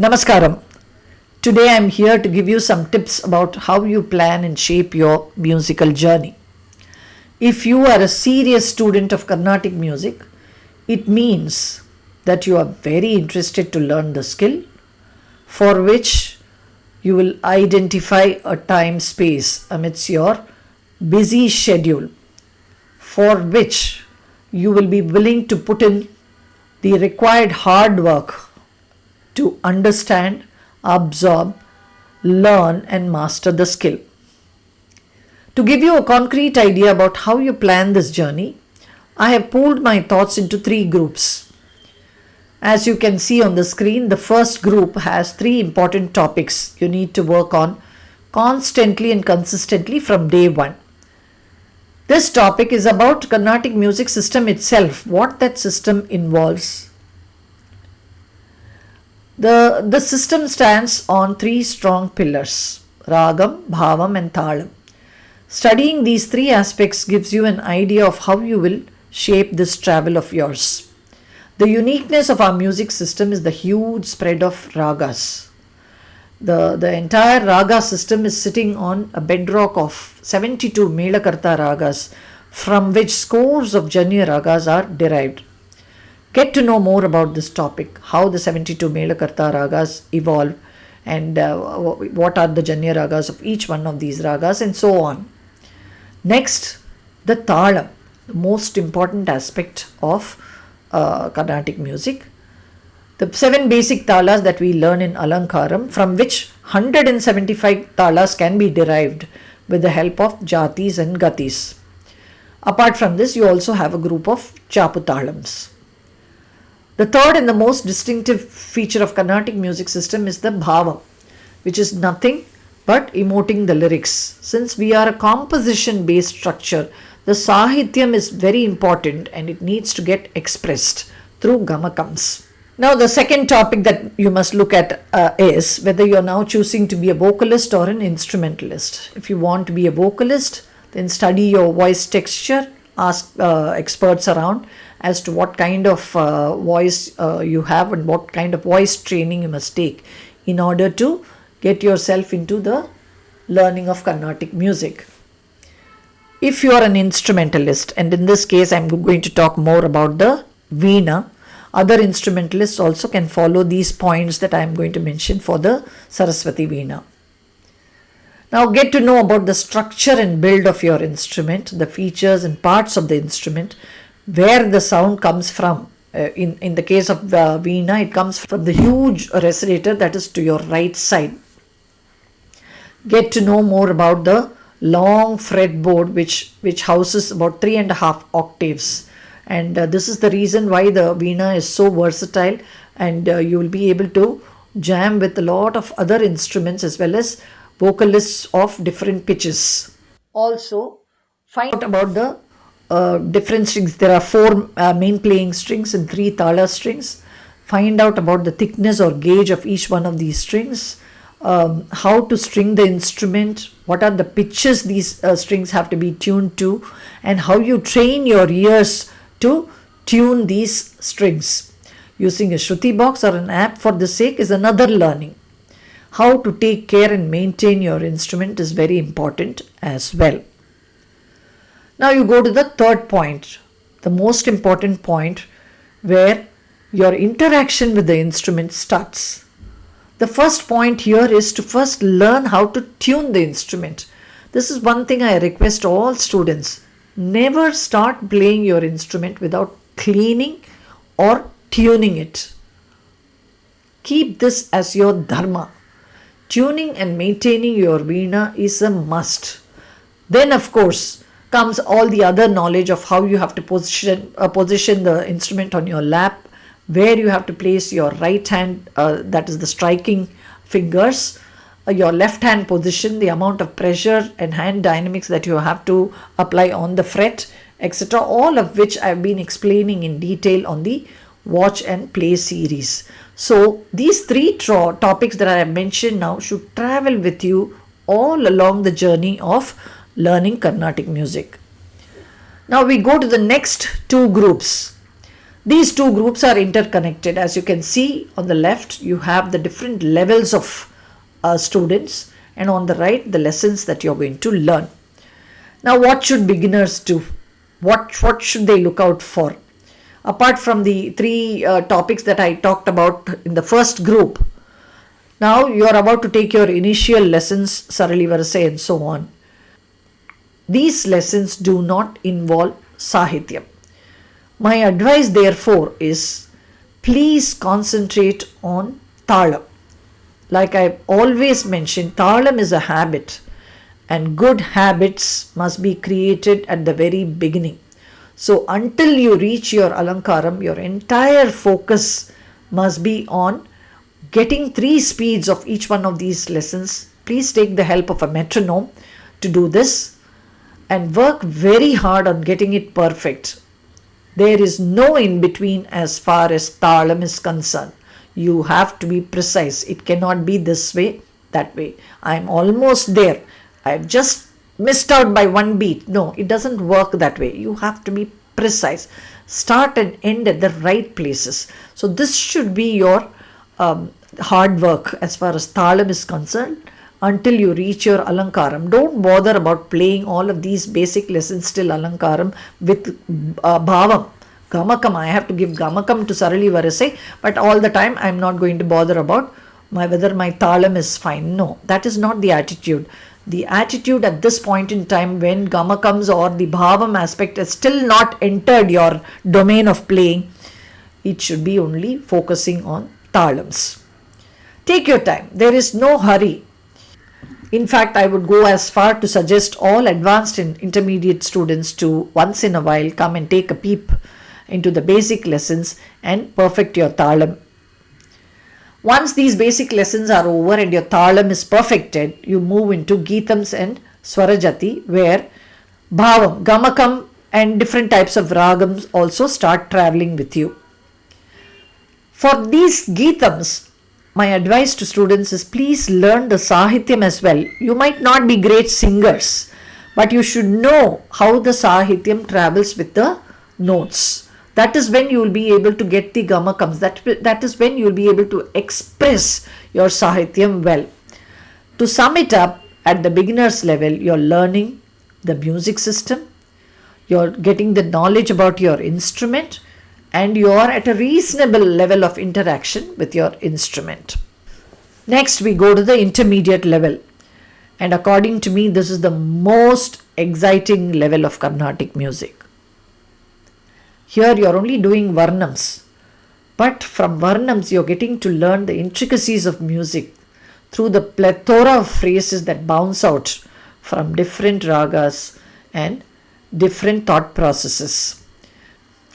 Namaskaram. Today I am here to give you some tips about how you plan and shape your musical journey. If you are a serious student of Carnatic music, it means that you are very interested to learn the skill, for which you will identify a time space amidst your busy schedule, for which you will be willing to put in the required hard work to understand, absorb, learn and master the skill. To give you a concrete idea about how you plan this journey, I have pooled my thoughts into 3 groups. As you can see on the screen, the first group has 3 important topics you need to work on constantly and consistently from day 1. This topic is about Carnatic music system itself, what that system involves. The system stands on 3 strong pillars: Ragam, Bhavam and Thalam. Studying these 3 aspects gives you an idea of how you will shape this travel of yours. The uniqueness of our music system is the huge spread of ragas. The entire raga system is sitting on a bedrock of 72 Melakarta ragas, from which scores of Janya ragas are derived. Get to know more about this topic, how the 72 Melakarta ragas evolve and what are the Janya ragas of each one of these ragas and so on. Next, the Thalam, the most important aspect of Carnatic music. The 7 basic talas that we learn in Alankaram, from which 175 talas can be derived with the help of jatis and gatis. Apart from this, you also have a group of Chaputhalams. The third and the most distinctive feature of Carnatic music system is the Bhavam, which is nothing but emoting the lyrics. Since we are a composition based structure, the Sahityam is very important and it needs to get expressed through Gamakams. Now the second topic that you must look at is whether you are now choosing to be a vocalist or an instrumentalist. If you want to be a vocalist, then study your voice texture, ask experts around as to what kind of voice you have and what kind of voice training you must take in order to get yourself into the learning of Carnatic music. If you are an instrumentalist, and in this case I am going to talk more about the Veena, other instrumentalists also can follow these points that I am going to mention for the Saraswati Veena. Now get to know about the structure and build of your instrument, the features and parts of the instrument, where the sound comes from. In the case of the Veena, it comes from the huge resonator that is to your right side. Get to know more about the long fretboard which houses about 3.5 octaves. And this is the reason why the Veena is so versatile, and you will be able to jam with a lot of other instruments as well as vocalists of different pitches. Also, find out about the different strings. There are 4 main playing strings and 3 thala strings. Find out about the thickness or gauge of each one of these strings, how to string the instrument, what are the pitches these strings have to be tuned to, and how you train your ears to tune these strings. Using a Shruti box or an app for this sake is another learning. How to take care and maintain your instrument is very important as well. Now you go to the third point, the most important point, where your interaction with the instrument starts. The first point here is to first learn how to tune the instrument. This is one thing I request all students. Never start playing your instrument without cleaning or tuning it. Keep this as your dharma. Tuning and maintaining your Veena is a must. Then of course comes all the other knowledge of how you have to position the instrument on your lap, where you have to place your right hand, that is the striking fingers, your left hand position, the amount of pressure and hand dynamics that you have to apply on the fret, etc. All of which I have been explaining in detail on the Watch and Play series. So these 3 topics that I have mentioned now should travel with you all along the journey of learning Carnatic music. Now we go to the next 2 groups. These two groups are interconnected. As you can see on the left, you have the different levels of students, and on the right, the lessons that you're going to learn. Now, what should beginners do? What should they look out for? Apart from the three topics that I talked about in the first group, now you are about to take your initial lessons, Sarali Varase and so on. These lessons do not involve Sahityam. My advice therefore is, please concentrate on Talam. Like I always mention, Talam is a habit, and good habits must be created at the very beginning. So until you reach your Alankaram, your entire focus must be on getting 3 speeds of each one of these lessons. Please take the help of a metronome to do this and work very hard on getting it perfect. There is no in between as far as Talam is concerned. You have to be precise. It cannot be this way, that way. I am almost there. I have just missed out by 1 beat. No, it doesn't work that way. You have to be precise. Start and end at the right places. So this should be your hard work as far as Talam is concerned until you reach your Alankaram. Don't bother about playing all of these basic lessons till Alankaram with Bhavam. Gamakam, I have to give Gamakam to Sarali Varase, but all the time I am not going to bother about whether my Talam is fine. No, that is not the attitude. The attitude at this point in time, when Gamakams or the Bhavam aspect is still not entered your domain of playing, it should be only focusing on Talams. Take your time. There is no hurry. In fact, I would go as far to suggest all advanced and intermediate students to once in a while come and take a peep into the basic lessons and perfect your Talam. Once these basic lessons are over and your Talam is perfected, you move into Geetams and Swarajati, where Bhavam, Gamakam and different types of Ragams also start traveling with you. For these Geetams, my advice to students is, please learn the Sahityam as well. You might not be great singers, but you should know how the Sahityam travels with the notes. That is when you will be able to get the Gamakams. That is when you will be able to express your Sahityam well. To sum it up, at the beginner's level, you are learning the music system, you are getting the knowledge about your instrument, and you are at a reasonable level of interaction with your instrument. Next, we go to the intermediate level. And according to me, this is the most exciting level of Carnatic music. Here you are only doing Varnams, but from Varnams you are getting to learn the intricacies of music through the plethora of phrases that bounce out from different ragas and different thought processes.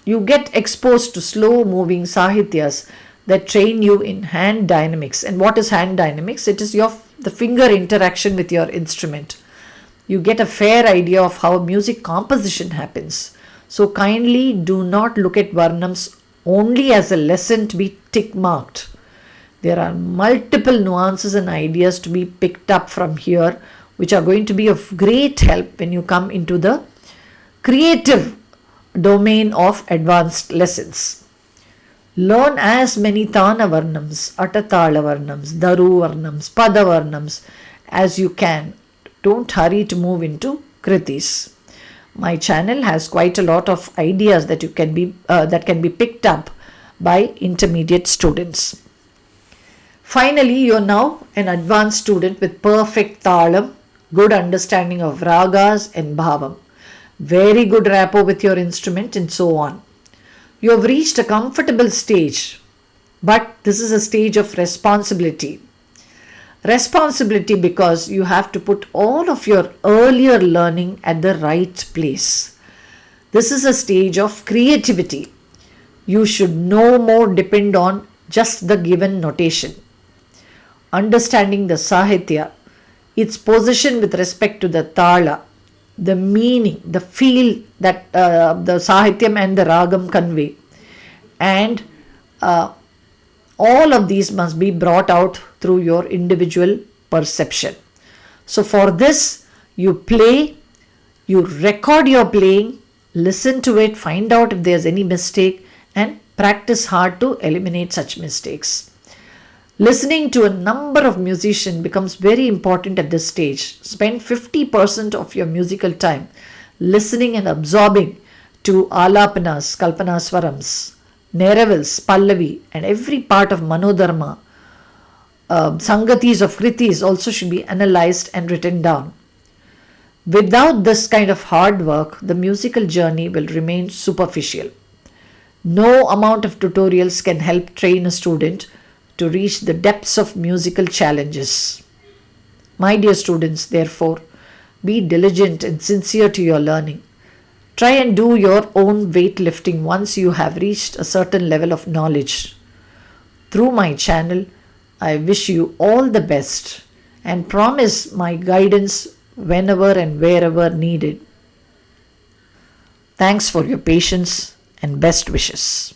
You get exposed to slow moving sahityas that train you in hand dynamics. And what is hand dynamics? It is the finger interaction with your instrument. You get a fair idea of how music composition happens. So kindly do not look at Varnams only as a lesson to be tick marked. There are multiple nuances and ideas to be picked up from here, which are going to be of great help when you come into the creative domain of advanced lessons. Learn as many Tana Varnams, Atatala Varnams, Daru Varnams, Pada Varnams as you can. Don't hurry to move into Kritis. My channel has quite a lot of ideas that can be picked up by intermediate students. Finally, you are now an advanced student with perfect Talam, good understanding of Ragas and Bhavam, very good rapport with your instrument and so on. You have reached a comfortable stage, but this is a stage of responsibility. Responsibility because you have to put all of your earlier learning at the right place. This is a stage of creativity. You should no more depend on just the given notation. Understanding the Sahitya, its position with respect to the Tala, the meaning, the feel that the Sahityam and the Ragam convey, and all of these must be brought out through your individual perception. So for this, you play, you record your playing, listen to it, find out if there's any mistake, and practice hard to eliminate such mistakes. Listening to a number of musicians becomes very important at this stage. Spend 50% of your musical time listening and absorbing to alapanas, kalpanaswarams, neravils, pallavi, and every part of manodharma. Sangatis of kritis also should be analyzed and written down. Without this kind of hard work, the musical journey will remain superficial. No amount of tutorials can help train a student to reach the depths of musical challenges. My dear students, therefore, be diligent and sincere to your learning. Try and do your own weightlifting once you have reached a certain level of knowledge. Through my channel, I wish you all the best and promise my guidance whenever and wherever needed. Thanks for your patience and best wishes.